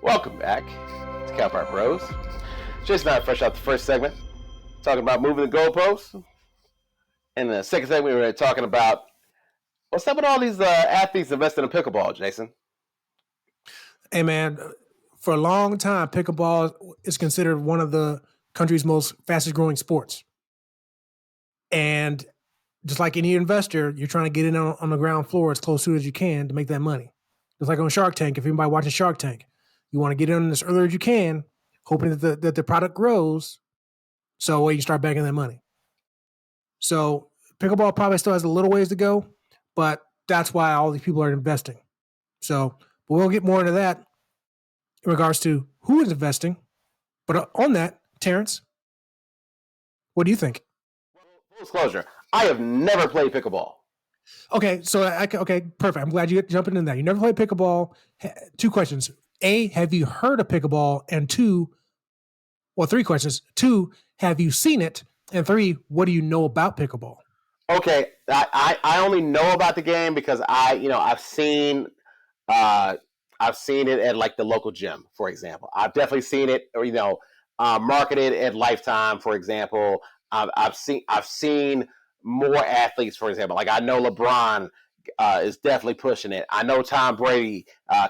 Welcome back to Cowpart Bros. Jason and I fresh out the first segment, talking about moving the goalposts. In the second segment, we were talking about what's up with all these athletes investing in pickleball, Jason. Hey, man, for a long time, pickleball is considered one of the country's most fastest growing sports. And just like any investor, you're trying to get in on the ground floor as close to it as you can to make that money. Just like on Shark Tank, if anybody watching Shark Tank, you want to get in as early as you can, hoping that the product grows so you can start banking that money. So pickleball probably still has a little ways to go, but that's why all these people are investing. So we'll get more into that in regards to who is investing. But on that, Terrence, what do you think? Full disclosure, I have never played pickleball. Okay, so okay, perfect. I'm glad you jumping in that. You never played pickleball. Two questions. A, have you heard of pickleball? And two, well, three questions. Two, have you seen it? And three, what do you know about pickleball? Okay, I only know about the game because I've seen it at like the local gym, for example. I've definitely seen it, or marketed at Lifetime, for example. I've seen more athletes, for example. Like I know Lebron is definitely pushing it. I know Tom Brady,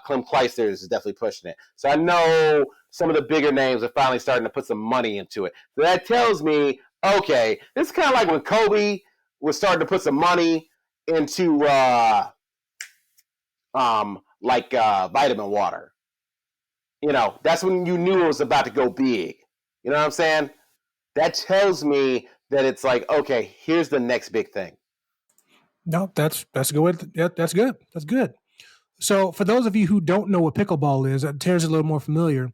Clem Clijsters is definitely pushing it. So I know some of the bigger names are finally starting to put some money into it. So that tells me, okay, this is kind of like when Kobe was starting to put some money into vitamin water. That's when you knew it was about to go big. You know what I'm saying? That tells me that it's like, okay, here's the next big thing. No, that's a good way. That's good. That's good. So for those of you who don't know what pickleball is, Terrence is a little more familiar.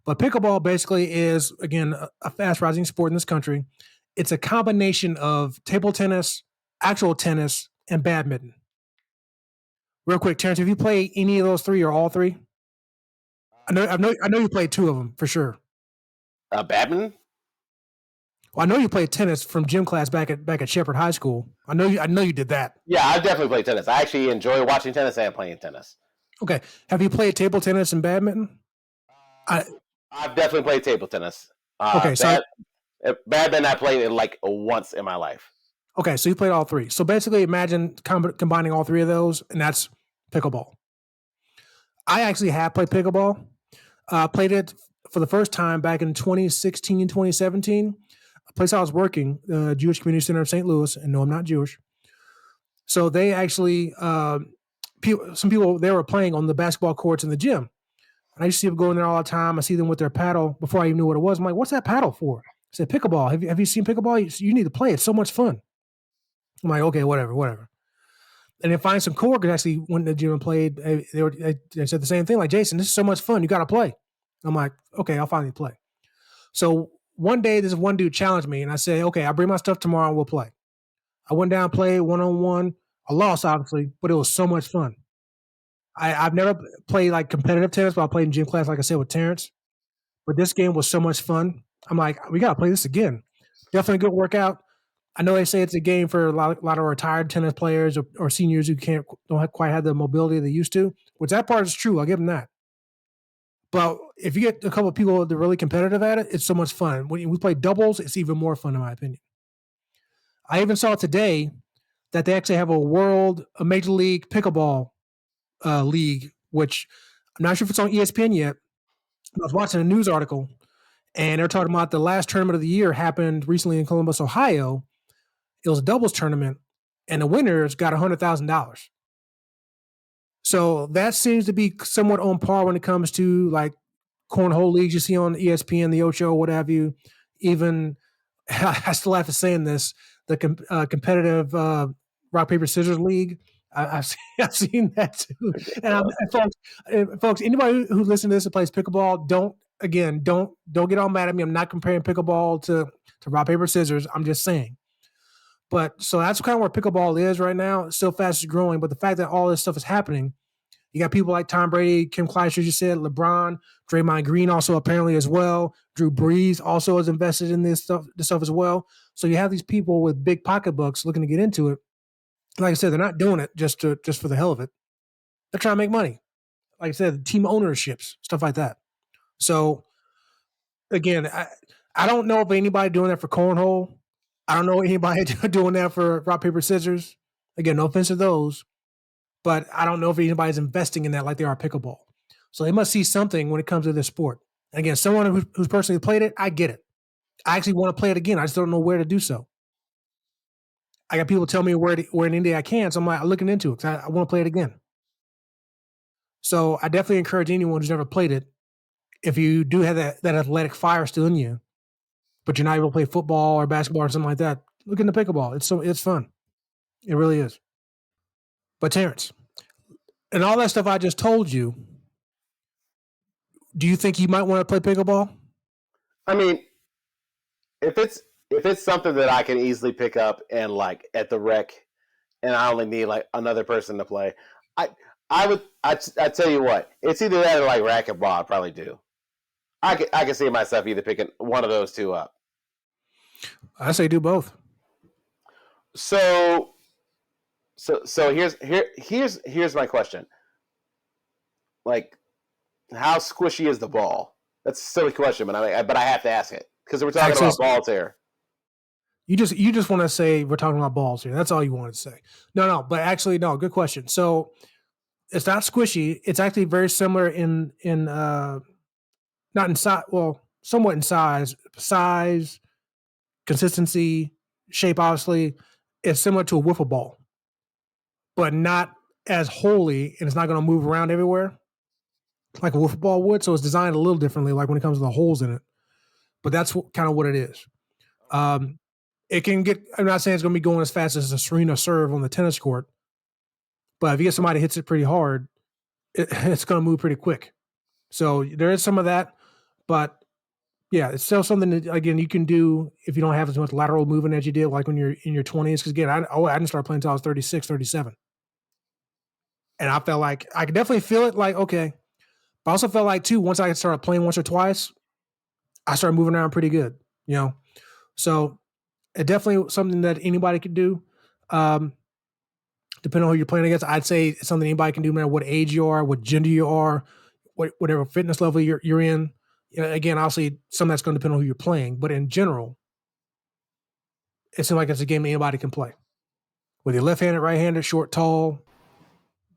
But pickleball basically is, again, a fast rising sport in this country. It's a combination of table tennis, actual tennis, and badminton. Real quick, Terrence, have you played any of those three or all three? I know you played two of them for sure. Badminton? Well, I know you played tennis from gym class back at Shepherd High School. I know you did that. Yeah, I've definitely played tennis. I actually enjoy watching tennis and playing tennis. Okay. Have you played table tennis and badminton? I've definitely played table tennis. Okay, so badminton I played it like once in my life. Okay, so you played all three. So basically, imagine combining all three of those, and that's pickleball. I actually have played pickleball. Played it for the first time back in 2016 and 2017. A place I was working, Jewish Community Center of St. Louis, and no, I'm not Jewish. So they actually, some people, they were playing on the basketball courts in the gym. And I used to see them going there all the time. I see them with their paddle before I even knew what it was. I'm like, what's that paddle for? I said, pickleball. Have you seen pickleball? You need to play. It's so much fun. I'm like, okay, whatever. And then find some coworkers actually went to the gym and played. They said the same thing, like, Jason, this is so much fun. You got to play. I'm like, okay, I'll finally play. So one day, this one dude challenged me, and I said, okay, I'll bring my stuff tomorrow and we'll play. I went down, played one-on-one. I lost, obviously, but it was so much fun. I've never played like competitive tennis, but I played in gym class, like I said, with Terrence. But this game was so much fun. I'm like, we got to play this again. Definitely a good workout. I know they say it's a game for a lot of retired tennis players or seniors who don't quite have the mobility they used to, which that part is true. I'll give them that. But if you get a couple of people that are really competitive at it, it's so much fun. When we play doubles, it's even more fun, in my opinion. I even saw today that they actually have a Major League Pickleball league, which I'm not sure if it's on ESPN yet. I was watching a news article, and they're talking about the last tournament of the year happened recently in Columbus, Ohio. It was a doubles tournament, and the winners got $100,000. So that seems to be somewhat on par when it comes to like cornhole leagues you see on ESPN, the Ocho, what have you. Even I still have to say in this, the competitive rock paper scissors league. I've seen that too. And folks, anybody who listens to this and plays pickleball, don't get all mad at me. I'm not comparing pickleball to rock paper scissors. I'm just saying. But so that's kind of where pickleball is right now. It's still fast growing, but the fact that all this stuff is happening, you got people like Tom Brady, Kim Clijsters, you said, LeBron, Draymond Green also apparently as well. Drew Brees also is invested in this stuff as well. So you have these people with big pocketbooks looking to get into it. Like I said, they're not doing it just for the hell of it. They're trying to make money. like I said, team ownerships, stuff like that. So again, I don't know if anybody doing that for cornhole. I don't know anybody doing that for rock paper scissors. Again, no offense to those, but I don't know if anybody's investing in that like they are pickleball. So they must see something when it comes to this sport. And again, someone who's personally played it, I get it. I actually want to play it again. I just don't know where to do so. I got people tell me where in India I can, so I'm like looking into it because I want to play it again. So I definitely encourage anyone who's never played it, if you do have that athletic fire still in you, but you're not able to play football or basketball or something like that, look into pickleball. It's fun. It really is. But Terrence, and all that stuff I just told you, do you think you might want to play pickleball? I mean, if it's something that I can easily pick up and like at the rec, and I only need like another person to play, I I tell you what, it's either that or like racquetball. I'd probably do. I can see myself either picking one of those two up. I say do both. So here's my question. Like, how squishy is the ball? That's a silly question, but I have to ask it because we're talking about balls here. You just want to say we're talking about balls here. That's all you wanted to say. No, but actually, no. Good question. So it's not squishy. It's actually very similar in not in size. Well, somewhat in size, consistency, shape. Obviously, it's similar to a wiffle ball, but not as wholly, and it's not going to move around everywhere like a wiffle ball would. So it's designed a little differently, like when it comes to the holes in it. But that's kind of what it is. It can get. I'm not saying it's going to be going as fast as a Serena serve on the tennis court, but if you get somebody who hits it pretty hard, it's going to move pretty quick. So there is some of that, but yeah, it's still something that again you can do if you don't have as much lateral movement as you did like when you're in your 20s. Because again, I didn't start playing until I was 36, 37. And I felt like I could definitely feel it. Like okay, but I also felt like too once I started playing once or twice, I started moving around pretty good. You know, so it definitely something that anybody could do. Um, Depending on who you're playing against, I'd say it's something anybody can do, no matter what age you are, what gender you are, whatever fitness level you're in. You know, again, obviously, some of that's going to depend on who you're playing, but in general, it seems like it's a game that anybody can play. Whether you're left-handed, right-handed, short, tall,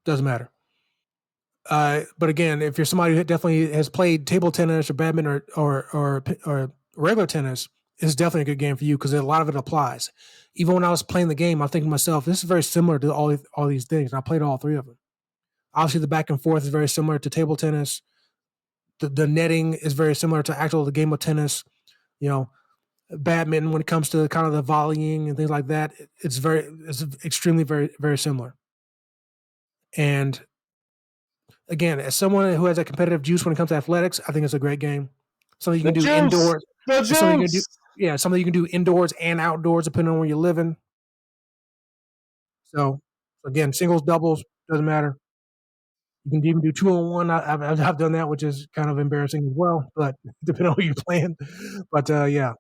doesn't matter. But again, if you're somebody who definitely has played table tennis or badminton or regular tennis, it's definitely a good game for you because a lot of it applies. Even when I was playing the game, I'm thinking to myself, this is very similar to all these things. And I played all three of them. Obviously, the back and forth is very similar to table tennis. The netting is very similar to actual the game of tennis. You know, badminton when it comes to kind of the volleying and things like that, it's extremely very similar. And again, as someone who has a competitive juice when it comes to athletics, I think it's a great game. Something you can do indoors. Something you can do, yeah, something you can do indoors and outdoors depending on where you're living. So again, singles, doubles, doesn't matter. You can even do 2-on-1. I've done that, which is kind of embarrassing as well, but depending on who you're playing. But yeah,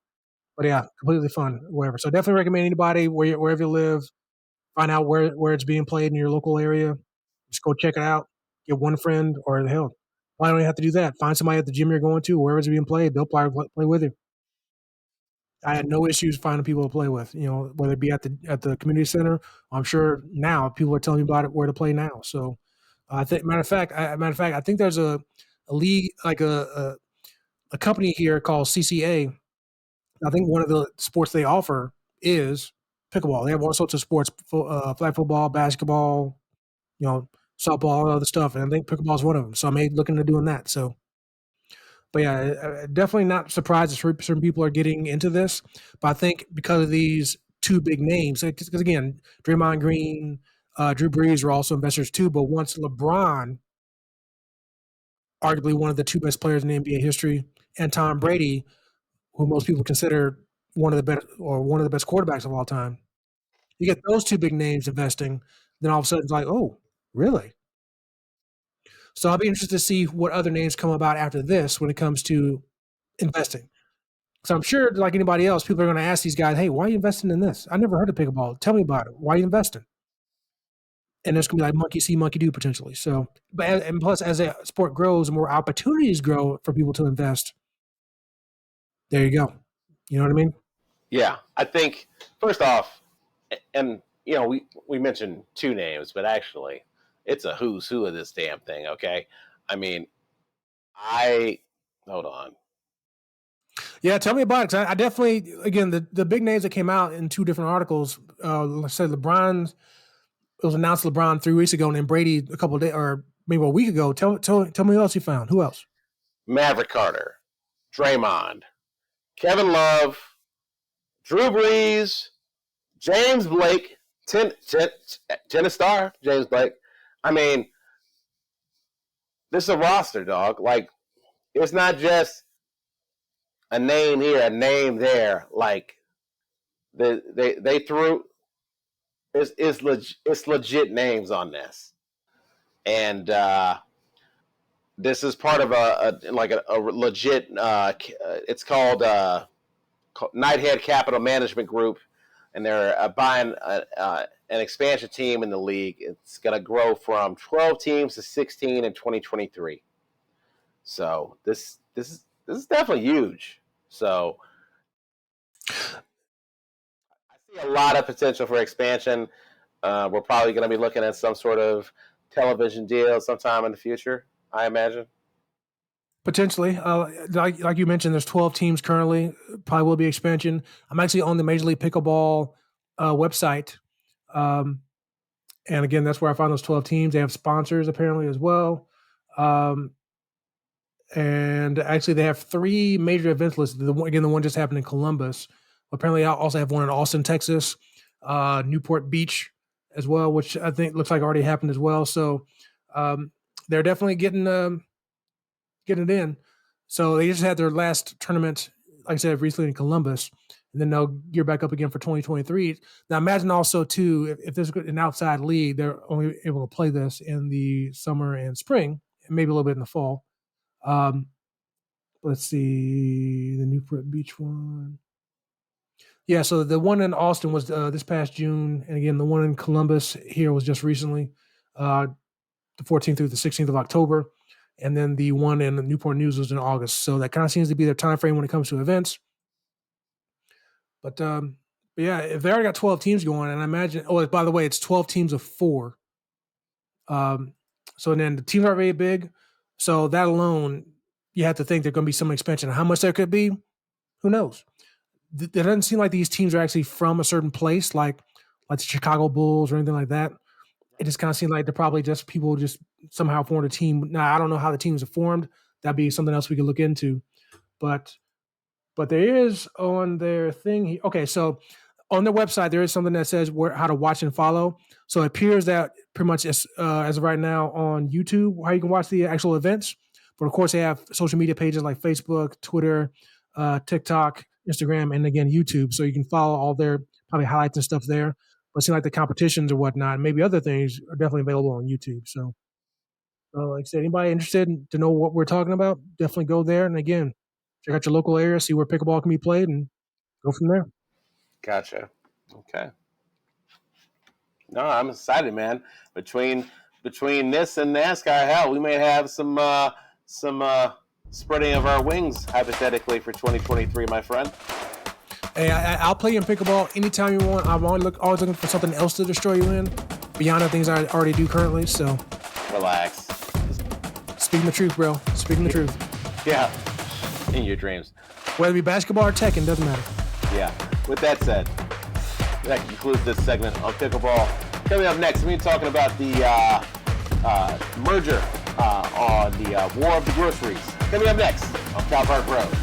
completely fun, whatever. So definitely recommend anybody wherever you live, find out where it's being played in your local area. Just go check it out. Get one friend, or the hell, why don't you have to do that? Find somebody at the gym you're going to, wherever it's being played. They'll play with you. I had no issues finding people to play with. You know, whether it be at the community center. I'm sure now people are telling me about it where to play now. So I think matter of fact, I think there's a league like a company here called CCA. I think one of the sports they offer is pickleball. They have all sorts of sports, flag football, basketball, you know, softball, all other stuff, and I think pickleball is one of them. So I may look into doing that. So, but yeah, definitely not surprised that certain people are getting into this. But I think because of these two big names, because again, Draymond Green, Drew Brees are also investors too. But once LeBron, arguably one of the two best players in NBA history, and Tom Brady, who most people consider one of the best quarterbacks of all time. You get those two big names investing, then all of a sudden it's like, oh, really? So I'll be interested to see what other names come about after this when it comes to investing. So I'm sure, like anybody else, people are going to ask these guys, "Hey, why are you investing in this? I never heard of pickleball. Tell me about it. Why are you investing?" and there's going to be like monkey see, monkey do potentially. So, and plus, as a sport grows, more opportunities grow for people to invest. There you go. You know what I mean? Yeah, I think first off, and we mentioned two names, but actually, it's a who's who of this damn thing. Okay, I mean, I hold on. Yeah, tell me about it. 'Cause I definitely, again, the big names that came out in two different articles. Let's say LeBron. It was announced LeBron 3 weeks ago, and then Brady a couple of days, or maybe a week ago. Tell me who else you found. Who else? Maverick Carter, Draymond, Kevin Love, Drew Brees, James Blake, tennis star James Blake. I mean, this is a roster, dog. Like, it's not just a name here, a name there. Like, they threw it's legit names on this, and this is part of a legit. It's called Nighthead Capital Management Group, and they're buying an expansion team in the league. It's going to grow from 12 teams to 16 in 2023. So this is definitely huge. So I see a lot of potential for expansion. We're probably going to be looking at some sort of television deal sometime in the future, I imagine. Potentially, like you mentioned, there's 12 teams currently. Probably will be expansion. I'm actually on the Major League Pickleball website, and again, that's where I found those 12 teams. They have sponsors apparently as well, and actually they have 3 major events listed. The one just happened in Columbus. Apparently, I also have one in Austin, Texas, Newport Beach as well, which I think looks like already happened as well. So they're definitely getting it in. So they just had their last tournament, like I said, recently in Columbus, and then they'll gear back up again for 2023. Now, imagine also too, if there's an outside league, they're only able to play this in the summer and spring, and maybe a little bit in the fall. Let's see, the Newport Beach one. Yeah, so the one in Austin was this past June, and again, the one in Columbus here was just recently, the 14th through the 16th of October. And then the one in the Newport News was in August. So that kind of seems to be their time frame when it comes to events. But yeah, if they already got 12 teams going, and I imagine, by the way, it's 12 teams of 4. So then the teams are very big. So that alone, you have to think there's going to be some expansion. How much there could be, who knows? It doesn't seem like these teams are actually from a certain place, like the Chicago Bulls or anything like that. It just kind of seemed like they're probably just people just somehow formed a team. Now, I don't know how the teams are formed. That'd be something else we could look into. But there is on their thing. Okay, so on their website, there is something that says how to watch and follow. So it appears that pretty much as of right now on YouTube, how you can watch the actual events. But of course, they have social media pages like Facebook, Twitter, TikTok, Instagram, and again, YouTube. So you can follow all their probably highlights and stuff there. But it seems like the competitions or whatnot, maybe other things are definitely available on YouTube. So, like I said, anybody interested to know what we're talking about, definitely go there. And again, check out your local area, see where pickleball can be played, and go from there. Gotcha. Okay. No, I'm excited, man. Between this and NASCAR, hell, we may have some spreading of our wings hypothetically for 2023, my friend. Hey, I'll play in pickleball anytime you want. I'm always looking for something else to destroy you in, beyond the things I already do currently. So, relax. Speaking the truth, bro. Speaking the truth. Yeah, in your dreams. Whether it be basketball or Tekken, doesn't matter. Yeah. With that said, that concludes this segment on pickleball. Coming up next, we're talking about the merger on the War of the Groceries. Coming up next on Cal Park Road.